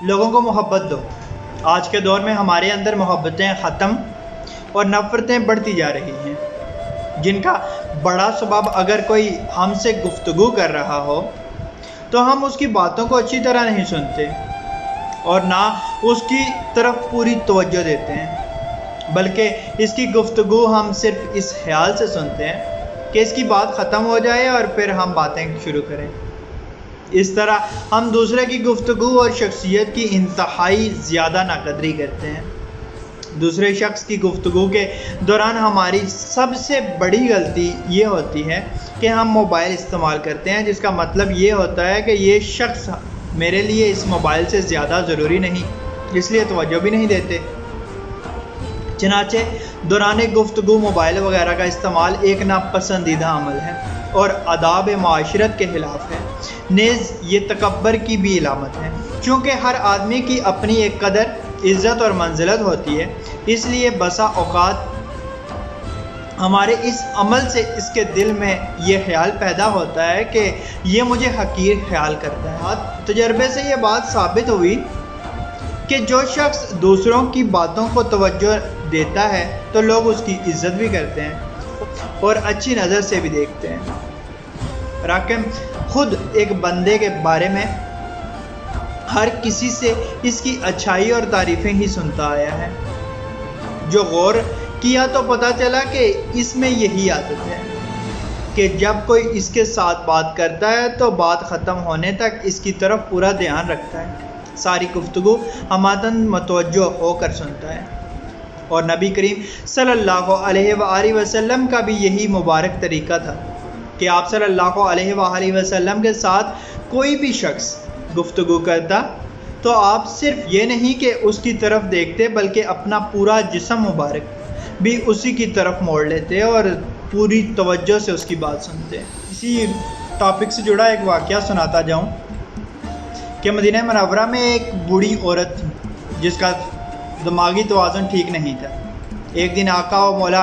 लोगों को मोहब्बत दो। आज के दौर में हमारे अंदर मोहब्बतें ख़त्म और नफ़रतें बढ़ती जा रही हैं, जिनका बड़ा सबब अगर कोई हमसे गुफ्तगू कर रहा हो तो हम उसकी बातों को अच्छी तरह नहीं सुनते और ना उसकी तरफ पूरी तवज्जो देते हैं, बल्कि इसकी गुफ्तगू हम सिर्फ इस ख्याल से सुनते हैं कि इसकी बात ख़त्म हो जाए और फिर हम बातें शुरू करें। इस तरह हम दूसरे की गुफ्तगू और शख्सियत की इंतहाई ज़्यादा नाकदरी करते हैं। दूसरे शख्स की गुफ्तगू के दौरान हमारी सबसे बड़ी गलती ये होती है कि हम मोबाइल इस्तेमाल करते हैं, जिसका मतलब ये होता है कि ये शख्स मेरे लिए इस मोबाइल से ज़्यादा ज़रूरी नहीं, इसलिए तवज्जो भी नहीं देते। चनाचे दौरान गुफ्तगू मोबाइल वगैरह का इस्तेमाल एक नापसंदीदा अमल है और आदाब माशरत के ख़िलाफ़ है। नेज़ ये तकब्बर की भी इलामत है, क्योंकि हर आदमी की अपनी एक कदर, इज़्ज़त और मंजिलत होती है। इसलिए बसा औक़ात हमारे इस अमल से इसके दिल में ये ख्याल पैदा होता है कि ये मुझे हकीर ख्याल करता है। तजर्बे से ये बात साबित हुई कि जो शख्स दूसरों की बातों को तवज्जो देता है तो लोग उसकी इज़्ज़त भी करते हैं और अच्छी नज़र से भी देखते हैं। राकिम खुद एक बंदे के बारे में हर किसी से इसकी अच्छाई और तारीफ़ें ही सुनता आया है। जो गौर किया तो पता चला कि इसमें यही आदत है कि जब कोई इसके साथ बात करता है तो बात ख़त्म होने तक इसकी तरफ पूरा ध्यान रखता है, सारी गुफ्तगू हमातन मतवज्जो होकर सुनता है। और नबी करीम सल्लल्लाहु अलैहि वसल्लम का भी यही मुबारक तरीक़ा था कि आप सल्लल्लाहु अलैहि वसल्लम के साथ कोई भी शख्स गुफ्तगू करता तो आप सिर्फ ये नहीं कि उसकी तरफ देखते, बल्कि अपना पूरा जिस्म मुबारक भी उसी की तरफ मोड़ लेते और पूरी तवज्जो से उसकी बात सुनते। इसी टॉपिक से जुड़ा एक वाक़या सुनाता जाऊँ कि मदीना मुनव्वरा में एक बूढ़ी औरत थी जिसका दिमागी तवाज़ुन ठीक नहीं था। एक दिन आका व मौला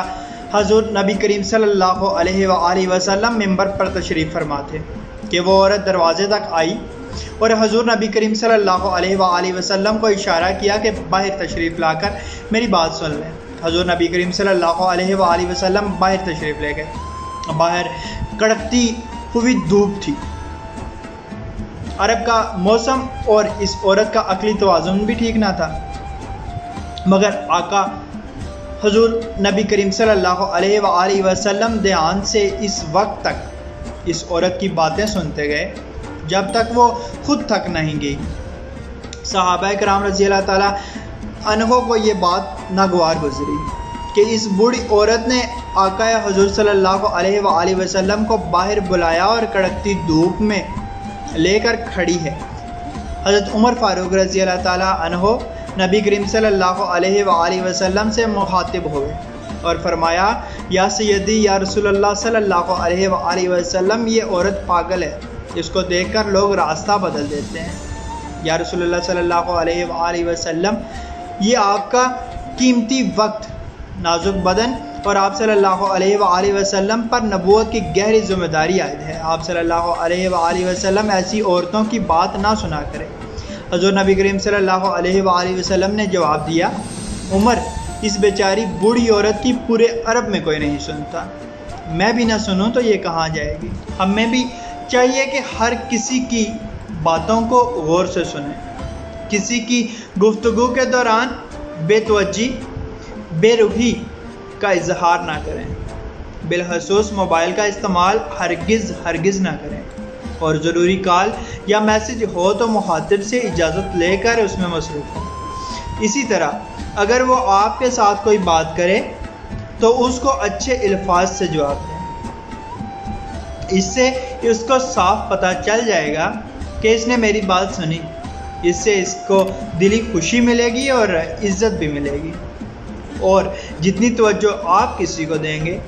हज़रत नबी करीम सल्लल्लाहु अलैहि वसल्लम मिंबर पर तशरीफ़ फरमा थे कि वो औरत दरवाज़े तक आई और हज़रत नबी करीम सल्लल्लाहु अलैहि वसल्लम को इशारा किया कि बाहर तशरीफ़ लाकर मेरी बात सुन लें। हज़रत नबी करीम सल्लल्लाहु अलैहि वसल्लम बाहर तशरीफ़ ले गए। बाहर कड़कती हुई धूप थी, अरब का मौसम और इस औरत का अक्ली तवाज़ुन भी ठीक ना था, मगर आका हुज़ूर नबी करीम सल्लल्लाहु अलैहि वसल्लम ध्यान से इस वक्त तक इस औरत की बातें सुनते गए जब तक वो खुद थक नहीं गई। सहाबा किराम रज़ी अल्लाह ताला अन्हों को ये बात नागवार गुजरी कि इस बूढ़ी औरत ने आका हुज़ूर सल्लल्लाहु अलैहि वसल्लम को बाहर बुलाया और कड़कती धूप में लेकर खड़ी है। हज़रत उमर फ़ारूक रज़ी अल्लाह ताला अन्हो नबी करीम सल्लल्लाहु अलैहि वसल्लम से मुखातिब हुए और फरमाया, या सैयदी या रसूलल्लाह सल्लल्लाहु अलैहि वसल्लम, ये औरत पागल है, इसको देखकर लोग रास्ता बदल देते हैं। या रसूलल्लाह सल्लल्लाहु अलैहि वसल्लम, ये आपका कीमती वक्त, नाजुक बदन और आप सल्लल्लाहु अलैहि वसल्लम पर नबूवत की गहरी ज़िम्मेदारी आयद है। आप सल्लल्लाहु अलैहि वसल्लम ऐसी औरतों की बात ना सुना करें। हज़रत नबी करीम सल्लल्लाहु अलैहि वसल्लम ने जवाब दिया, उमर, इस बेचारी बूढ़ी औरत की पूरे अरब में कोई नहीं सुनता, मैं भी ना सुनूं तो ये कहाँ जाएगी। हमें भी चाहिए कि हर किसी की बातों को गौर से सुनें, किसी की गुफ्तगू के दौरान बेतवज्जी, बेरुखी का इजहार ना करें, बिलखसूस मोबाइल का इस्तेमाल हरगिज़ ना करें और ज़रूरी कॉल या मैसेज हो तो मुखातिब से इजाज़त लेकर उसमें मसरूफ़ हों। इसी तरह अगर वो आपके साथ कोई बात करे तो उसको अच्छे अल्फाज से जवाब दें, इससे उसको साफ पता चल जाएगा कि इसने मेरी बात सुनी। इससे इसको दिली खुशी मिलेगी और इज़्ज़त भी मिलेगी, और जितनी तवज्जो आप किसी को देंगे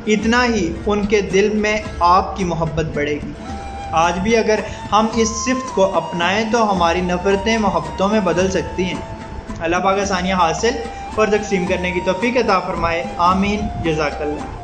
इतना ही उनके दिल में आपकी मोहब्बत बढ़ेगी। आज भी अगर हम इस सिफ़त को अपनाएं तो हमारी नफ़रतें मोहब्बतों में बदल सकती हैं। अल्लाह पाक आसानियाँ हासिल और तक़सीम करने की तौफ़ीक़ अता फ़रमाए। आमीन। जज़ाकल्लाह।